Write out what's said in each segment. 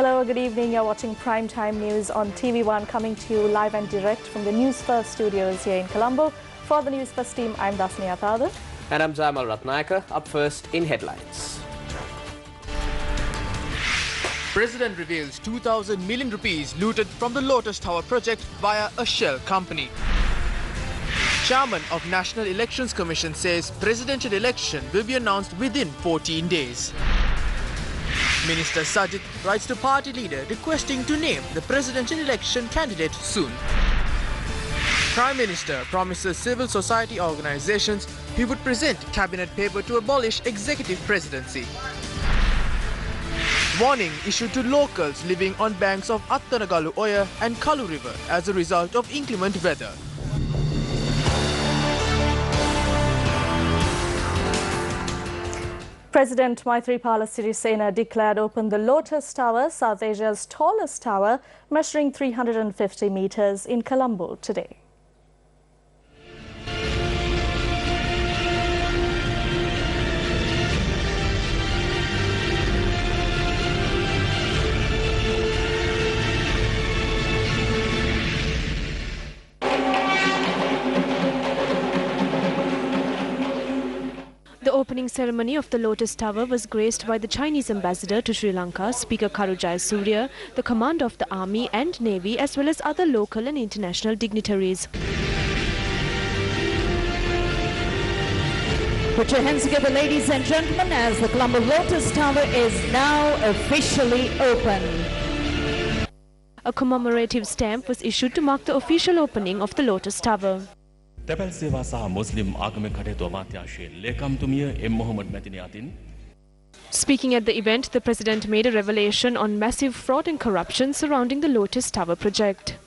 Hello, good evening. You're watching Primetime News on TV1, coming to you live and direct from the Newsfirst studios here in Colombo. For the Newsfirst team, I'm Dasni Athada. And I'm Jamal Ratnayaka. Up first in headlines. President reveals 2,000 million rupees looted from the Lotus Tower project via a shell company. Chairman of National Elections Commission says presidential election will be announced within 14 days. Minister Sajid writes to party leader requesting to name the presidential election candidate soon. Prime Minister promises civil society organizations he would present cabinet paper to abolish executive presidency. Warning issued to locals living on banks of Attanagalu Oya and Kalu River as a result of inclement weather. President Maithripala Sirisena declared open the Lotus Tower, South Asia's tallest tower, measuring 350 meters in Colombo today. The opening ceremony of the Lotus Tower was graced by the Chinese ambassador to Sri Lanka, Speaker Karujai Surya, the commander of the Army and Navy, as well as other local and international dignitaries. Put your hands together, ladies and gentlemen, as the Colombo Lotus Tower is now officially open. A commemorative stamp was issued to mark the official opening of the Lotus Tower. Speaking at the event, the President made a revelation on massive fraud and corruption surrounding the Lotus Tower project.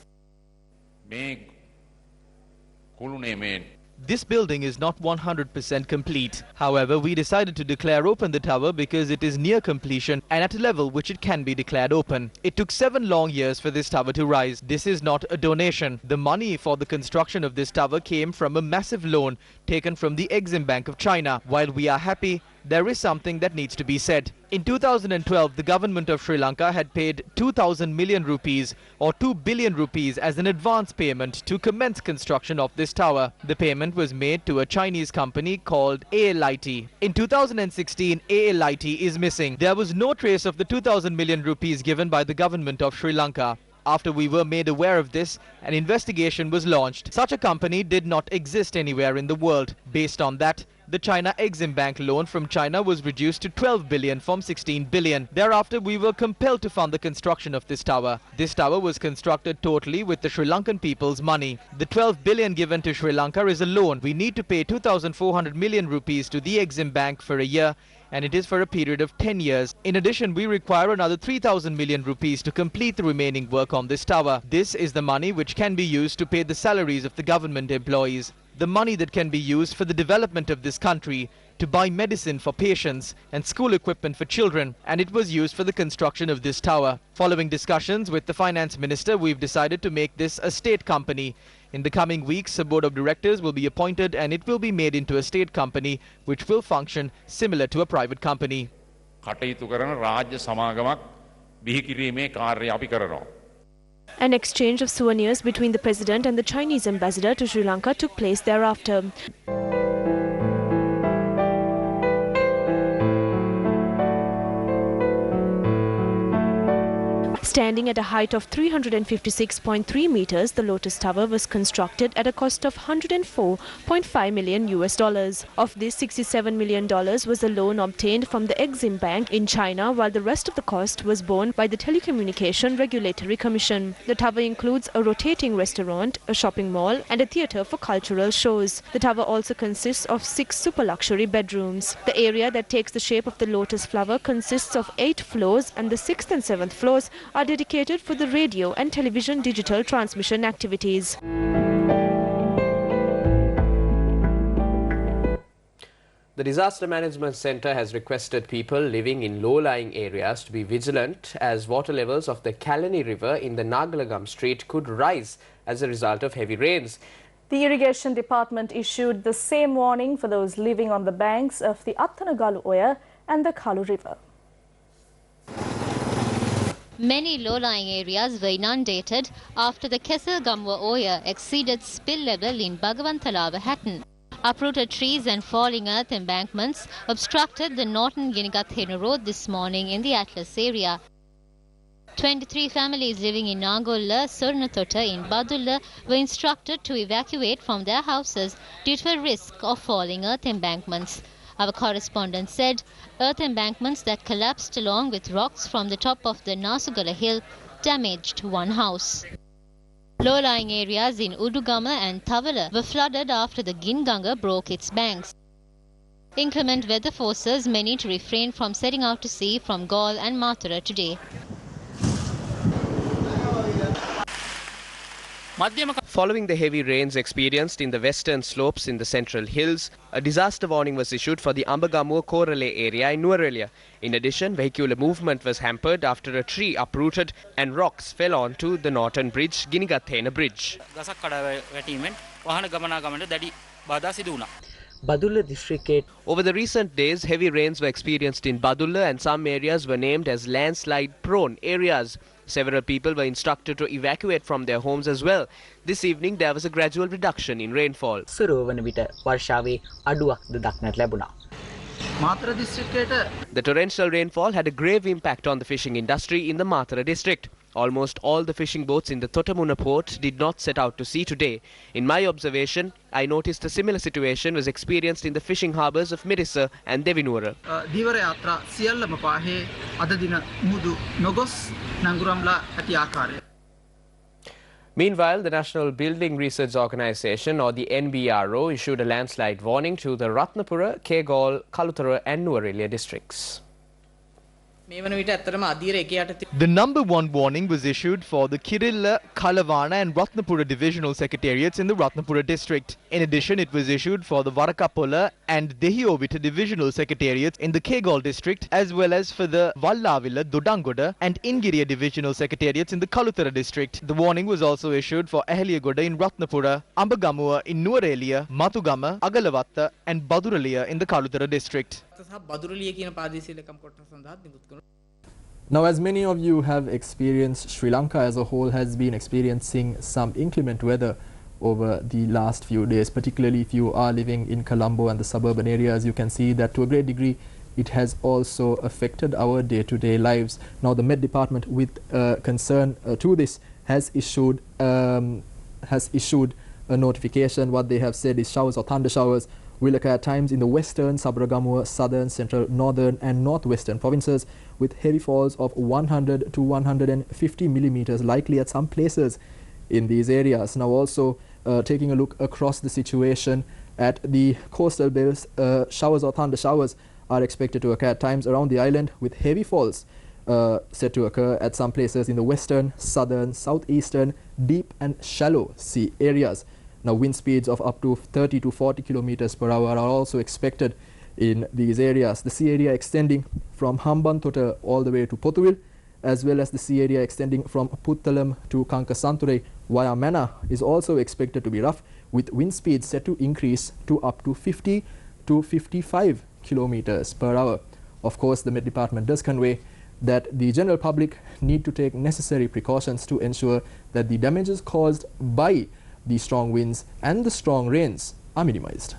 This building is not 100% complete. However, we decided to declare open the tower because it is near completion and at a level which it can be declared open. It took 7 long years for this tower to rise. This is not a donation. The money for the construction of this tower came from a massive loan taken from the Exim Bank of China. While we are happy, there is something that needs to be said. In 2012, the government of Sri Lanka had paid 2,000 million rupees or 2 billion rupees as an advance payment to commence construction of this tower. The payment was made to a Chinese company called ALIT. In 2016, ALIT is missing. There was no trace of the 2,000 million rupees given by the government of Sri Lanka. After we were made aware of this, an investigation was launched. Such a company did not exist anywhere in the world. Based on that, the China Exim Bank loan from China was reduced to 12 billion from 16 billion. Thereafter, we were compelled to fund the construction of this tower. This tower was constructed totally with the Sri Lankan people's money. The 12 billion given to Sri Lanka is a loan. We need to pay 2,400 million rupees to the Exim Bank for a year, and it is for a period of 10 years. In addition, we require another 3,000 million rupees to complete the remaining work on this tower. This is the money which can be used to pay the salaries of the government employees. The money that can be used for the development of this country, to buy medicine for patients and school equipment for children, and it was used for the construction of this tower. Following discussions with the finance minister, we've decided to make this a state company. In the coming weeks, a board of directors will be appointed and it will be made into a state company which will function similar to a private company. An exchange of souvenirs between the President and the Chinese ambassador to Sri Lanka took place thereafter. Standing at a height of 356.3 meters, the Lotus Tower was constructed at a cost of $104.5 million. Of this, $67 million was a loan obtained from the Exim Bank in China, while the rest of the cost was borne by the Telecommunication Regulatory Commission. The tower includes a rotating restaurant, a shopping mall, and a theatre for cultural shows. The tower also consists of 6 super luxury bedrooms. The area that takes the shape of the lotus flower consists of 8 floors, and the 6th and 7th floors are dedicated for the radio and television digital transmission activities. The Disaster Management Centre has requested people living in low-lying areas to be vigilant as water levels of the Kalani River in the Nagalagam Strait could rise as a result of heavy rains. The Irrigation Department issued the same warning for those living on the banks of the Attanagalu Oya and the Kalu River. Many low-lying areas were inundated after the Kesselgamwa Oya exceeded spill level in Bhagavantalawa, Hatton. Uprooted trees and falling earth embankments obstructed the Norton Ginigathenu Road this morning in the Atlas area. 23 families living in Nangolla, Sornathotta in Badulla were instructed to evacuate from their houses due to a risk of falling earth embankments. Our correspondent said earth embankments that collapsed along with rocks from the top of the Nasugala hill damaged one house. Low-lying areas in Udugama and Thavala were flooded after the Ginganga broke its banks. Inclement weather forces many to refrain from setting out to sea from Galle and Mathura today. Following the heavy rains experienced in the western slopes in the central hills, a disaster warning was issued for the Ambagamuwa Korale area in Nuwara. In addition, vehicular movement was hampered after a tree uprooted and rocks fell onto the Norton Bridge, Ginigathena Bridge. Badulla district. Over the recent days, heavy rains were experienced in Badulla and some areas were named as landslide-prone areas. Several people were instructed to evacuate from their homes as well. This evening, there was a gradual reduction in rainfall. The torrential rainfall had a grave impact on the fishing industry in the Mathura district. Almost all the fishing boats in the Thotamuna port did not set out to sea today. In my observation, I noticed a similar situation was experienced in the fishing harbours of Mirissa and Devinura. Meanwhile, the National Building Research Organisation, or the NBRO, issued a landslide warning to the Ratnapura, Kegalle, Kalutara and Nuwara districts. The number one warning was issued for the Kirilla, Kalavana and Ratnapura divisional secretariats in the Ratnapura district. In addition, it was issued for the Varakapola and Dehiovita divisional secretariats in the Kegalle district, as well as for the Vallavila, Dodangoda and Ingiriya divisional secretariats in the Kalutara district. The warning was also issued for Aheliyagoda in Ratnapura, Ambagamuwa in Nuwara, Matugama, Agalavatta and Baduraliya in the Kalutara district. Now, as many of you have experienced, Sri Lanka as a whole has been experiencing some inclement weather over the last few days, particularly if you are living in Colombo and the suburban areas. You can see that to a great degree it has also affected our day-to-day lives. Now, the Met Department, with concern to this, has issued a notification. What they have said is showers or thunder showers will occur at times in the western, Sabaragamuwa, southern, central, northern and northwestern provinces, with heavy falls of 100 to 150 millimeters likely at some places in these areas. Now, also taking a look across the situation at the coastal belts, showers or thunder showers are expected to occur at times around the island, with heavy falls set to occur at some places in the western, southern, southeastern, deep and shallow sea areas. Now, wind speeds of up to 30 to 40 kilometers per hour are also expected in these areas. The sea area extending from Hambantota all the way to Pothuil, as well as the sea area extending from Puttalam to Kankasanture via Mana, is also expected to be rough, with wind speeds set to increase to up to 50 to 55 kilometers per hour. Of course, the Met Department does convey that the general public need to take necessary precautions to ensure that the damages caused by the strong winds and the strong rains are minimized.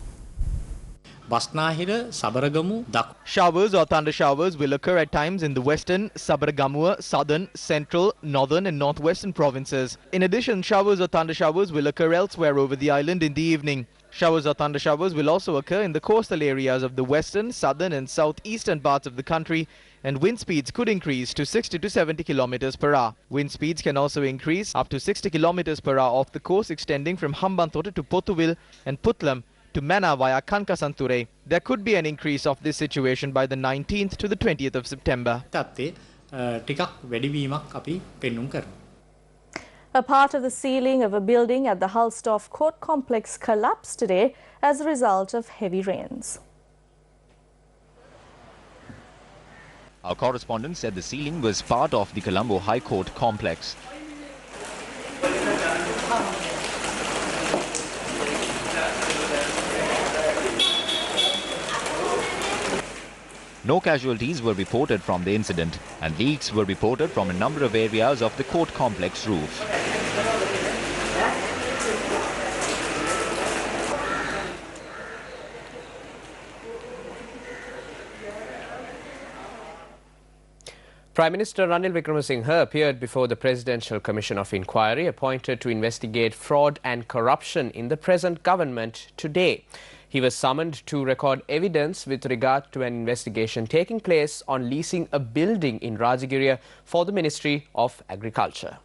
Showers or thunder showers will occur at times in the western, Sabaragamuwa, southern, central, northern and northwestern provinces. In addition, showers or thunder showers will occur elsewhere over the island in the evening. Showers or thunder showers will also occur in the coastal areas of the western, southern and southeastern parts of the country, and wind speeds could increase to 60 to 70 kilometers per hour. Wind speeds can also increase up to 60 kilometers per hour off the coast extending from Hambantota to Pothuil and Puttalam to Mana via Kankasanture. There could be an increase of this situation by the 19th to the 20th of September. A part of the ceiling of a building at the Hulsdorf Court complex collapsed today as a result of heavy rains. Our correspondent said the ceiling was part of the Colombo High Court complex. No casualties were reported from the incident, and leaks were reported from a number of areas of the court complex roof. Prime Minister Ranil Wickremesinghe appeared before the Presidential Commission of Inquiry appointed to investigate fraud and corruption in the present government today. He was summoned to record evidence with regard to an investigation taking place on leasing a building in Rajagiriya for the Ministry of Agriculture.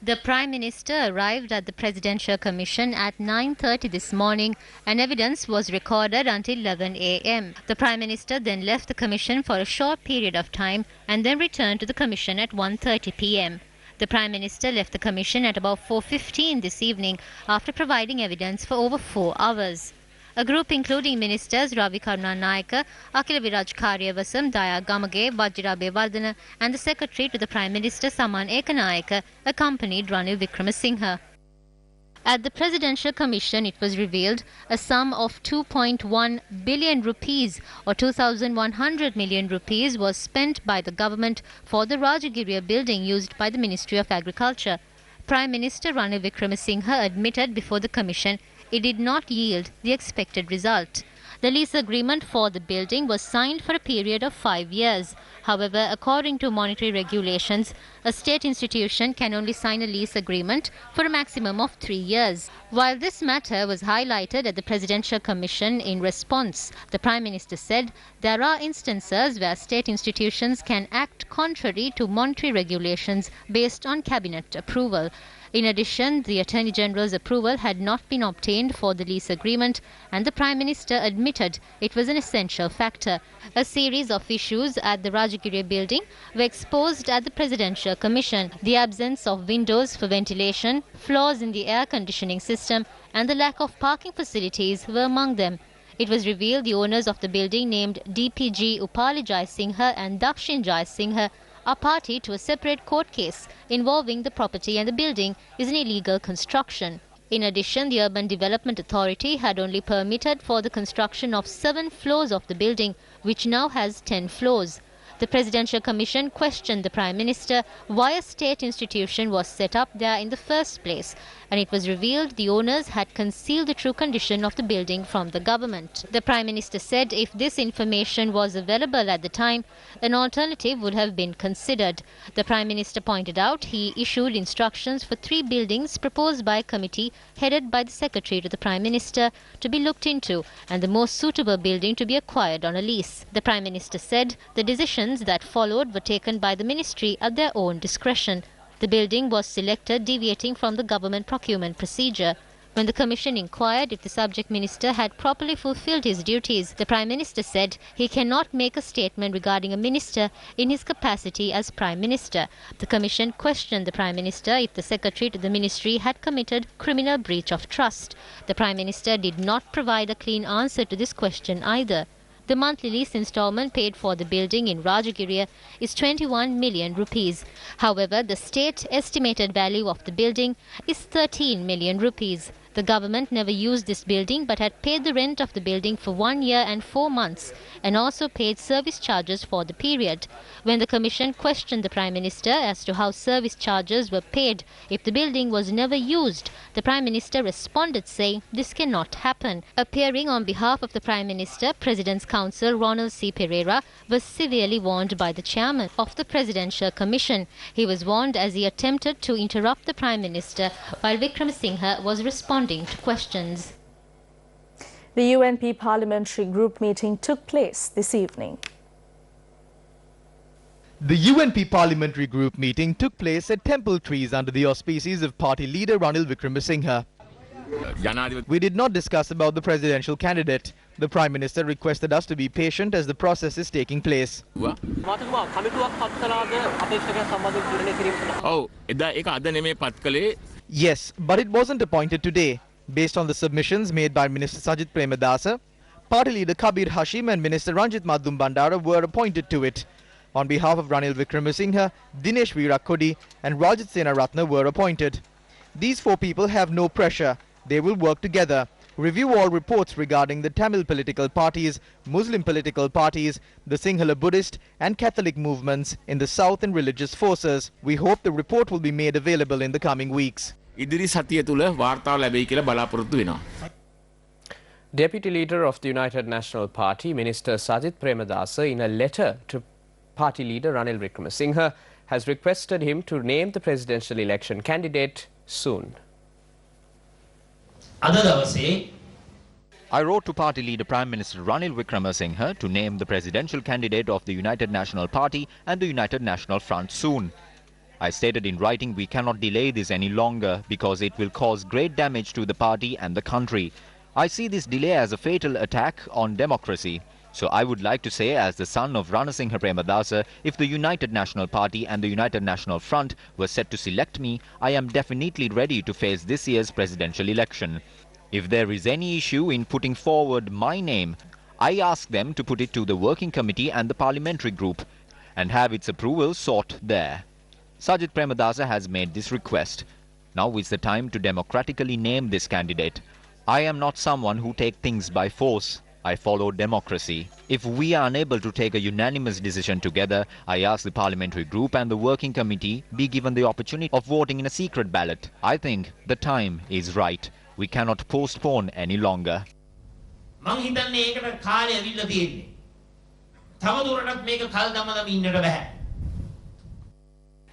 The Prime Minister arrived at the Presidential Commission at 9:30 this morning and evidence was recorded until 11 a.m. The Prime Minister then left the Commission for a short period of time and then returned to the Commission at 1:30 p.m. The Prime Minister left the Commission at about 4:15 this evening after providing evidence for over 4 hours. A group including Ministers Ravi Karunanayake, Akila Viraj Karyavasam, Daya Gamage, Vajira Bewardena and the Secretary to the Prime Minister Saman Ekanayake accompanied Ranil Wickremesinghe. At the Presidential Commission, it was revealed a sum of 2.1 billion rupees or 2,100 million rupees was spent by the government for the Rajagiriya building used by the Ministry of Agriculture. Prime Minister Ranil Wickremesinghe admitted before the Commission it did not yield the expected result. The lease agreement for the building was signed for a period of 5 years. However, according to monetary regulations, a state institution can only sign a lease agreement for a maximum of 3 years. While this matter was highlighted at the Presidential Commission in response, the Prime Minister said there are instances where state institutions can act contrary to monetary regulations based on cabinet approval. In addition, the Attorney General's approval had not been obtained for the lease agreement and the Prime Minister admitted it was an essential factor. A series of issues at the Rajagiriya building were exposed at the Presidential Commission. The absence of windows for ventilation, flaws in the air conditioning system and the lack of parking facilities were among them. It was revealed the owners of the building named DPG Upali Jai Singha and Dakshin Jai Singha are party to a separate court case involving the property and the building is an illegal construction. In addition, the Urban Development Authority had only permitted for the construction of 7 floors of the building, which now has 10 floors. The Presidential Commission questioned the Prime Minister why a state institution was set up there in the first place, and it was revealed the owners had concealed the true condition of the building from the government. The Prime Minister said if this information was available at the time, an alternative would have been considered. The Prime Minister pointed out he issued instructions for 3 buildings proposed by a committee headed by the Secretary to the Prime Minister to be looked into and the most suitable building to be acquired on a lease. The Prime Minister said the decisions that followed were taken by the ministry at their own discretion. The building was selected deviating from the government procurement procedure. When the Commission inquired if the subject minister had properly fulfilled his duties, the Prime Minister said he cannot make a statement regarding a minister in his capacity as Prime Minister. The Commission questioned the Prime Minister if the Secretary to the Ministry had committed criminal breach of trust. The Prime Minister did not provide a clean answer to this question either. The monthly lease installment paid for the building in Rajagiriya is 21 million rupees. However, the state estimated value of the building is 13 million rupees. The government never used this building but had paid the rent of the building for 1 year and 4 months and also paid service charges for the period. When the Commission questioned the Prime Minister as to how service charges were paid if the building was never used, the Prime Minister responded saying this cannot happen. Appearing on behalf of the Prime Minister, President's Counsel Ronald C. Pereira was severely warned by the Chairman of the Presidential Commission. He was warned as he attempted to interrupt the Prime Minister while Wickremesinghe was responding to questions. The UNP Parliamentary Group meeting took place this evening. The UNP Parliamentary Group meeting took place at Temple Trees under the auspices of party leader Ranil Wickremesinghe. We did not discuss about the presidential candidate. The Prime Minister requested us to be patient as the process is taking place. Yes, but it wasn't appointed today. Based on the submissions made by Minister Sajid Premadasa, party leader Kabir Hashim and Minister Ranjit Madhum Bandara were appointed to it. On behalf of Ranil Wickremesinghe, Dinesh Veerakodi and Rajat Senaratne were appointed. These 4 people have no pressure. They will work together. review all reports regarding the Tamil political parties, Muslim political parties, the Sinhala Buddhist and Catholic movements in the south and religious forces. We hope the report will be made available in the coming weeks. ඉදිරි සතිය තුල වාර්තාව ලැබෙයි කියලා බලාපොරොත්තු වෙනවා. Deputy Leader of the United National Party, Minister Sajith Premadasa, in a letter to Party Leader Ranil Wickremesinghe, has requested him to name the presidential election candidate soon. I wrote to Party Leader Prime Minister Ranil Wickremesinghe to name the presidential candidate of the United National Party and the United National Front soon. I stated in writing we cannot delay this any longer because it will cause great damage to the party and the country. I see this delay as a fatal attack on democracy. So I would like to say, as the son of Ranasinghe Premadasa, if the United National Party and the United National Front were set to select me, I am definitely ready to face this year's presidential election. If there is any issue in putting forward my name, I ask them to put it to the working committee and the parliamentary group and have its approval sought there. Sajith Premadasa has made this request. Now is the time to democratically name this candidate. I am not someone who takes things by force. I follow democracy. If we are unable to take a unanimous decision together, I ask the parliamentary group and the working committee be given the opportunity of voting in a secret ballot. I think the time is right. We cannot postpone any longer.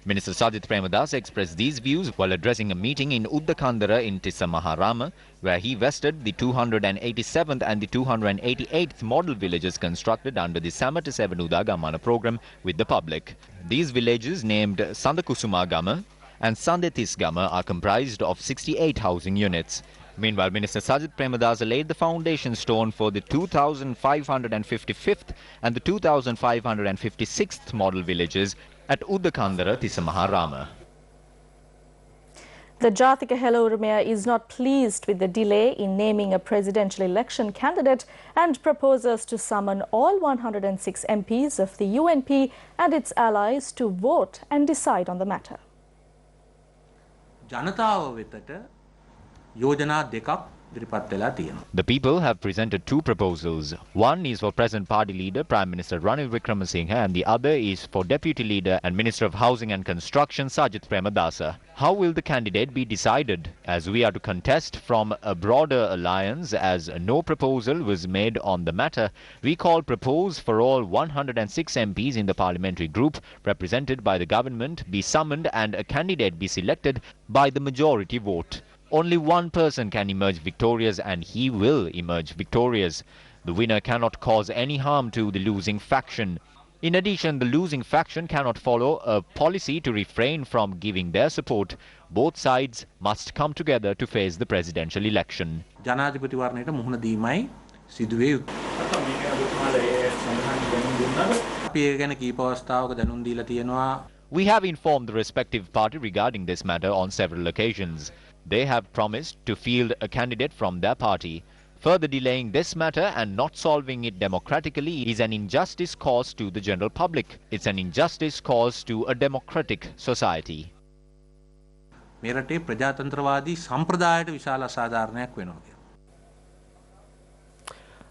Minister Sajith Premadasa expressed these views while addressing a meeting in Uddakandara in Tissa Maharama, where he vested the 287th and the 288th model villages constructed under the Samata Sevanuda Gamana program with the public. These villages, named Sandakusuma Gama and Sandetis Gama, are comprised of 68 housing units. Meanwhile, Minister Sajith Premadasa laid the foundation stone for the 2,555th and the 2,556th model villages at Uddakandara Tissa Maharama. The Jathika Hela Urumaya is not pleased with the delay in naming a presidential election candidate and proposes to summon all 106 MPs of the UNP and its allies to vote and decide on the matter. The people have presented two proposals. One is for present party leader Prime Minister Ranil Wickremesinghe and the other is for Deputy Leader and Minister of Housing and Construction Sajith Premadasa. How will the candidate be decided? As we are to contest from a broader alliance, as no proposal was made on the matter, we call propose for all 106 MPs in the parliamentary group represented by the government be summoned and a candidate be selected by the majority vote. Only one person can emerge victorious and he will emerge victorious. The winner cannot cause any harm to the losing faction. In addition, the losing faction cannot follow a policy to refrain from giving their support. Both sides must come together to face the presidential election. We have informed the respective party regarding this matter on several occasions. They have promised to field a candidate from their party. Further delaying this matter and not solving it democratically is an injustice caused to the general public. It's an injustice caused to a democratic society.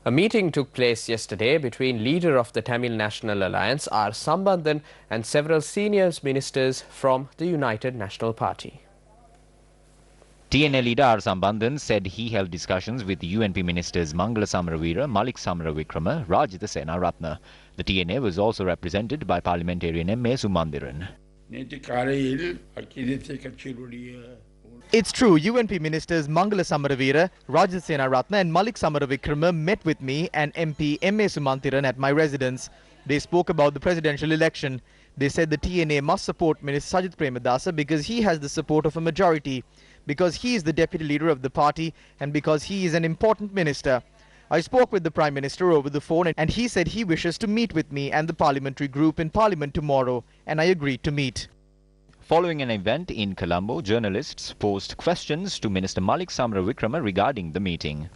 A meeting took place yesterday between leader of the Tamil National Alliance, R. Sambandhan, and several senior ministers from the United National Party. TNA leader R. Sambandhan said he held discussions with UNP ministers Mangala Samaravira, Malik Samaravikrama, Rajitha Senaratne. The TNA was also represented by parliamentarian M.A. Sumandiran. It's true, UNP ministers Mangala Samaravira, Rajitha Senaratne and Malik Samaravikrama met with me and MP M.A. Sumandiran at my residence. They spoke about the presidential election. They said the TNA must support Minister Sajith Premadasa because he has the support of a majority, because he is the deputy leader of the party and because he is an important minister. I spoke with the Prime Minister over the phone and he said he wishes to meet with me and the parliamentary group in Parliament tomorrow, and I agreed to meet. Following an event in Colombo, journalists posed questions to Minister Malik Samaravikrama regarding the meeting.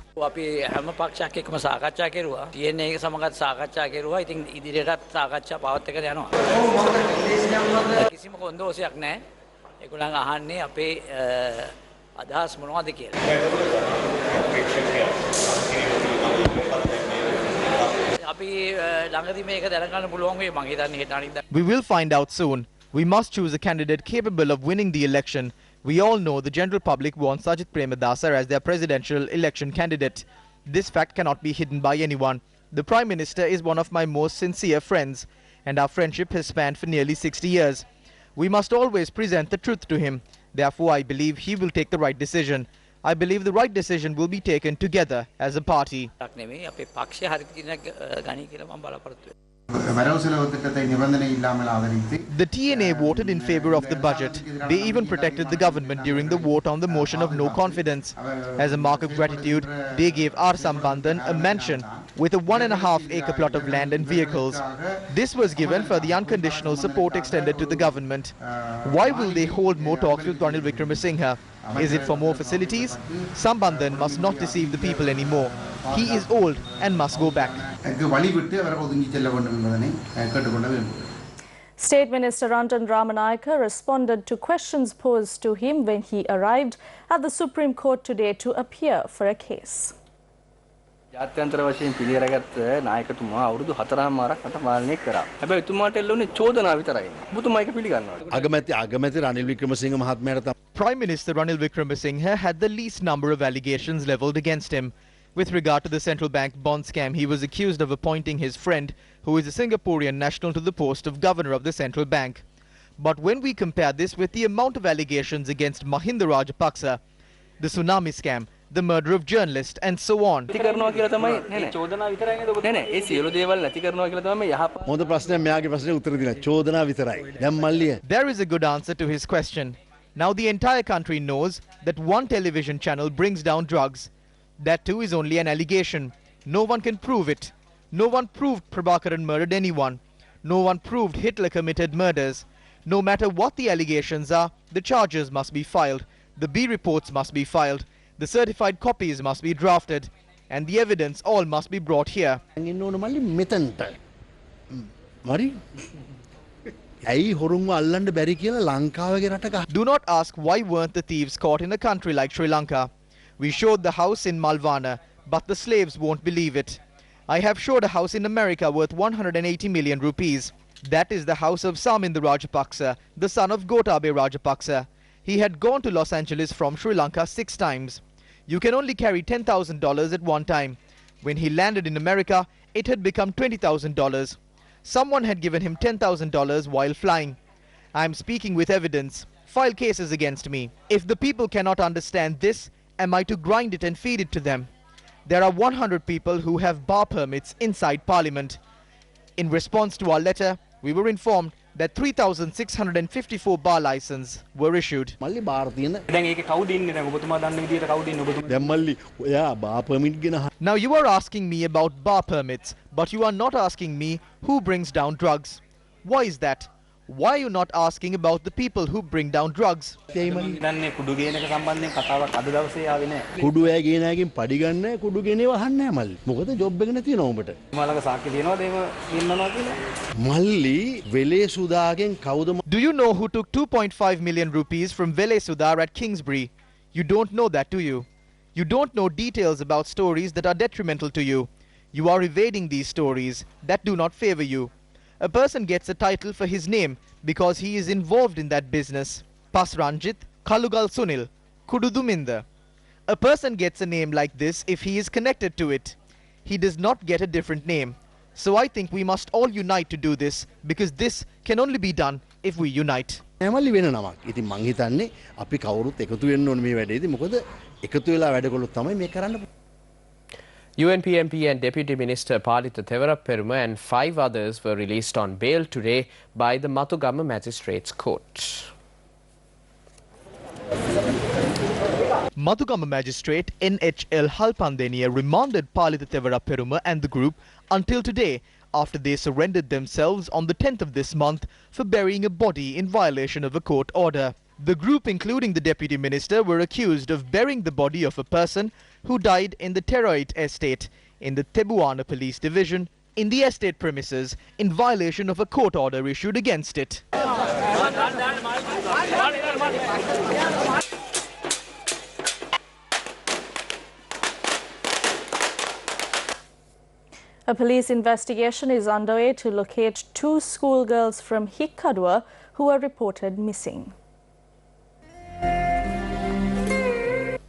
We will find out soon. We must choose a candidate capable of winning the election. We all know the general public wants Sajid Premadasa as their presidential election candidate. This fact cannot be hidden by anyone. The Prime Minister is one of my most sincere friends, and our friendship has spanned for nearly 60 years. We must always present the truth to him. Therefore, I believe he will take the right decision. I believe the right decision will be taken together as a party. The TNA voted in favor of the budget. They even protected the government during the vote on the motion of no confidence. As a mark of gratitude, they gave R. Sambandhan a mansion with a 1.5-acre plot of land and vehicles. This was given for the unconditional support extended to the government. Why will they hold more talks with Ranil Wickremesinghe? Is it for more facilities? Sambandhan must not deceive the people anymore. He is old and must go back. State Minister Rantan Ramanayake responded to questions posed to him when he arrived at the Supreme Court today to appear for a case. ජාත්‍යන්තර වශයෙන් පිළිඅරගත් නායකතුමා අවුරුදු 4මාරක් මට පාලනය කරා. හැබැයි එතුමාට එල්ලුනේ චෝදනා විතරයි. ඔබතුමා ඒක පිළිගන්නවද? අගමැති Ranil Wickremesinghe මහත්මයාට Prime Minister Ranil Wickremesinghe had the least number of allegations levelled against him. With regard to the central bank bond scam, he was accused of appointing his friend, who is a Singaporean national, to the post of governor of the central bank. But when we compare this with the amount of allegations against Mahinda Rajapaksa, the tsunami scam, the murder of journalists, and so on. There is a good answer to his question. Now the entire country knows that one television channel brings down drugs. That too is only an allegation. No one can prove it. No one proved Prabhakaran murdered anyone. No one proved Hitler committed murders. No matter what the allegations are, the charges must be filed. The B reports must be filed. The certified copies must be drafted. And the evidence all must be brought here. Do not ask why weren't the thieves caught in a country like Sri Lanka. We showed the house in Malvana, but the slaves won't believe it. I have showed a house in America worth 180 million rupees. That is the house of Saminda Rajapaksa, the son of Gotabaya Rajapaksa. He had gone to Los Angeles from Sri Lanka 6 times. You can only carry $10,000 at one time. When he landed in America, it had become $20,000. Someone had given him $10,000 while flying. I am speaking with evidence. File cases against me. If the people cannot understand this, am I to grind it and feed it to them? There are 100 people who have bar permits inside Parliament. In response to our letter, we were informed that 3,654 bar licenses were issued. Now you are asking me about bar permits, but you are not asking me who brings down drugs. Why is that? Why are you not asking about the people who bring down drugs? Do you know who took 2.5 million rupees from Vele Sudar at Kingsbury? You don't know that, do you? You don't know details about stories that are detrimental to you. You are evading these stories that do not favor you. A person gets a title for his name because he is involved in that business. Pasranjit, Kalugal Sunil, Kududuminda. A person gets a name like this if he is connected to it. He does not get a different name. So I think we must all unite to do this, because this can only be done if we unite. UNP MP and Deputy Minister Palitha Thevaraperuma and 5 others were released on bail today by the Mathugama Magistrates Court. Mathugama Magistrate NHL Halpandeniya remanded Palitha Thevaraperuma and the group until today, after they surrendered themselves on the 10th of this month for burying a body in violation of a court order. The group, including the Deputy Minister, were accused of burying the body of a person who died in the Teroit estate in the Tebuana Police Division in the estate premises in violation of a court order issued against it. A police investigation is underway to locate 2 schoolgirls from Hikkadua who were reported missing.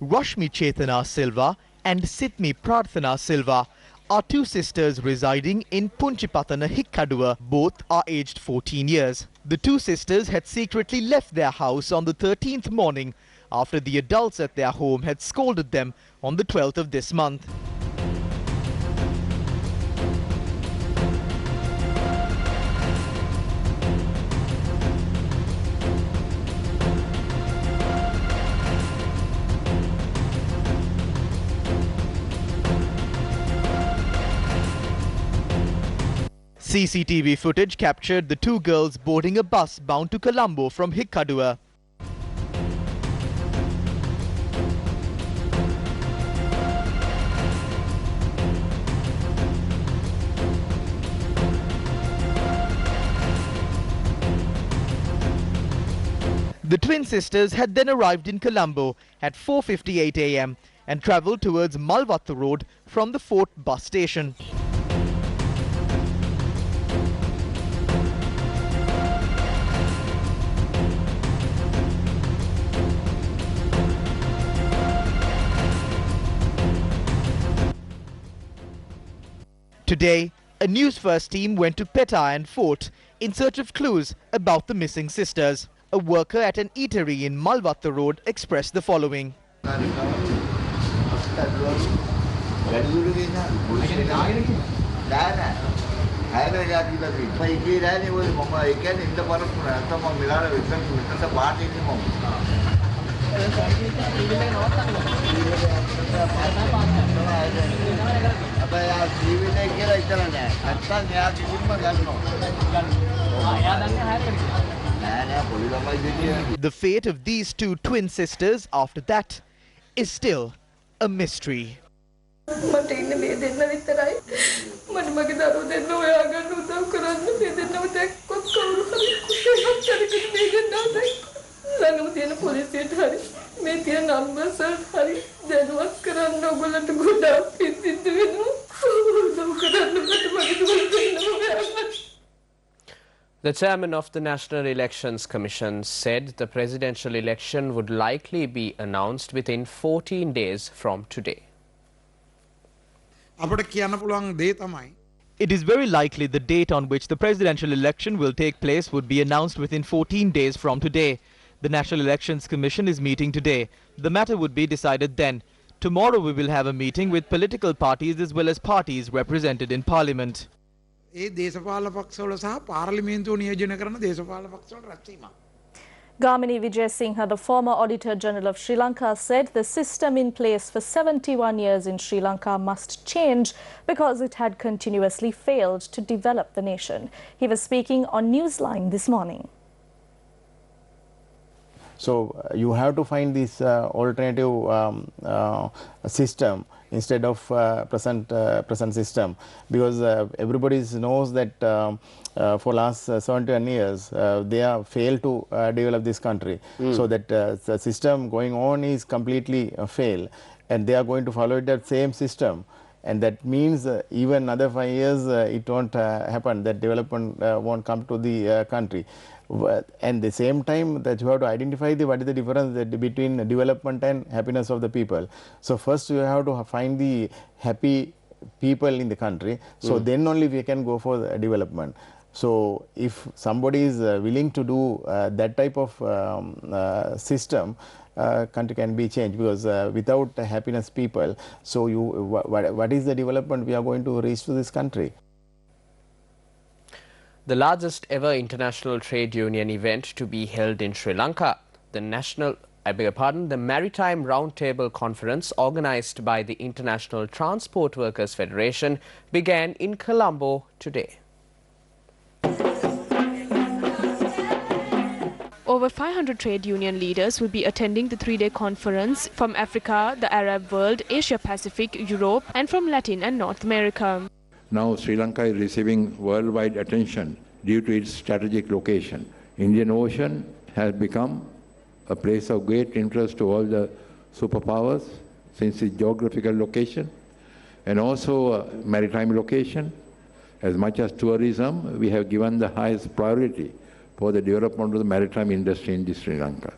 Rashmi Chetana Silva and Sydney Prarthana Silva are 2 sisters residing in Punchipatana, Hikkadua. Both are aged 14 years. The 2 sisters had secretly left their house on the 13th morning after the adults at their home had scolded them on the 12th of this month. CCTV footage captured the 2 girls boarding a bus bound to Colombo from Hikkadua. The twin sisters had then arrived in Colombo at 4:58 a.m. and travelled towards Malvattu Road from the Fort bus station. Today, a Newsfirst team went to Petta and Fort in search of clues about the missing sisters. A worker at an eatery in Malvattu Road expressed the following. The fate of these 2 twin sisters after that is still a mystery. The chairman of the National Elections Commission said the presidential election would likely be announced within 14 days from today. It is very likely the date on which the presidential election will take place would be announced within 14 days from today. The National Elections Commission is meeting today. The matter would be decided then. Tomorrow we will have a meeting with political parties as well as parties represented in Parliament. Gamini Vijayasinghe, the former Auditor General of Sri Lanka, said the system in place for 71 years in Sri Lanka must change because it had continuously failed to develop the nation. He was speaking on Newsline this morning. So you have to find this alternative system instead of present system, because everybody knows that for last 71 years they have failed to develop this country. So that the system going on is completely failed, and they are going to follow that same system. And that means even another 5 years it won't happen, that development won't come to the country. And the same time that you have to identify what is the difference between development and happiness of the people. So first you have to find the happy people in the country, so then only we can go for the development. So if somebody is willing to do that type of system, country can be changed, because without happiness people, so what is the development we are going to reach to this country? The largest ever international trade union event to be held in Sri Lanka, the Maritime Roundtable Conference organized by the International Transport Workers Federation began in Colombo today. Over 500 trade union leaders will be attending the 3-day conference from Africa, the Arab world, Asia Pacific, Europe, and from Latin and North America. Now Sri Lanka is receiving worldwide attention due to its strategic location. Indian Ocean has become a place of great interest to all the superpowers since its geographical location. and also maritime location. As much as tourism, we have given the highest priority for the development of the maritime industry in Sri Lanka.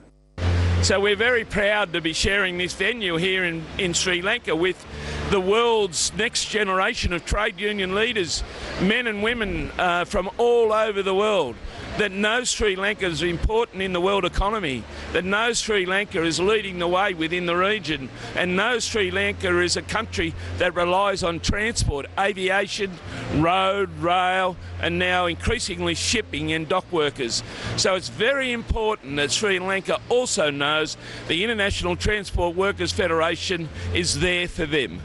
So we're very proud to be sharing this venue here in Sri Lanka with the world's next generation of trade union leaders, men and women from all over the world, that know Sri Lanka is important in the world economy, that know Sri Lanka is leading the way within the region, and know Sri Lanka is a country that relies on transport, aviation, road, rail, and now increasingly shipping and dock workers. So it's very important that Sri Lanka also knows the International Transport Workers Federation is there for them.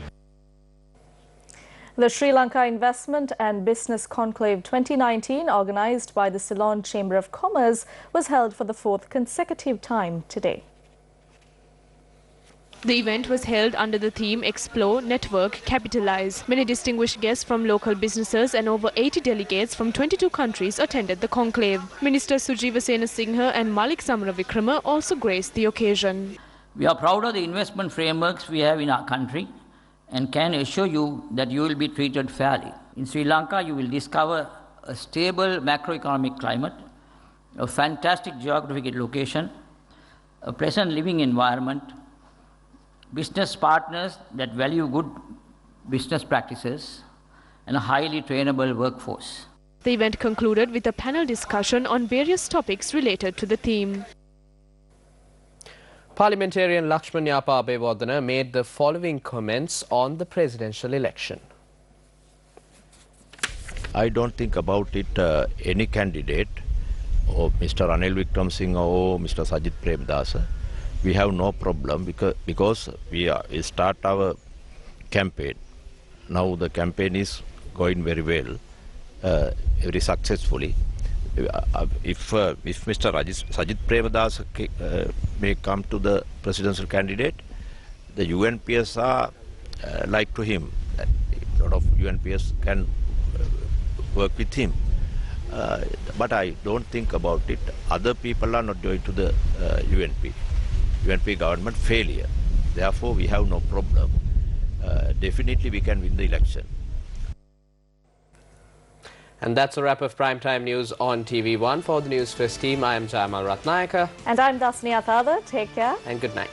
The Sri Lanka Investment and Business Conclave 2019, organised by the Ceylon Chamber of Commerce, was held for the fourth consecutive time today. The event was held under the theme Explore, Network, Capitalise. Many distinguished guests from local businesses and over 80 delegates from 22 countries attended the conclave. Minister Sujiva Senasinghe and Malik Samaravikrama also graced the occasion. We are proud of the investment frameworks we have in our country and can assure you that you will be treated fairly. In Sri Lanka, you will discover a stable macroeconomic climate, a fantastic geographic location, a pleasant living environment, business partners that value good business practices, and a highly trainable workforce. The event concluded with a panel discussion on various topics related to the theme. Parliamentarian Lakshman Yapa Abeyewardene made the following comments on the presidential election. I don't think about it any candidate, or Mr. Ranil Wickremesinghe or Mr. Sajith Premdasa. We have no problem because we start our campaign. Now the campaign is going very well, very successfully. If Mr. Sajith Premdasa may come to the presidential candidate, the UNPS are like to him. That a lot of UNPS can work with him. But I don't think about it. Other people are not going to the UNP government failure. Therefore, we have no problem. Definitely we can win the election. And that's a wrap of Primetime News on TV1. For the Newsfirst team, I am Jayamal Ratnayaka. And I'm Dasniya Thada. Take care. And good night.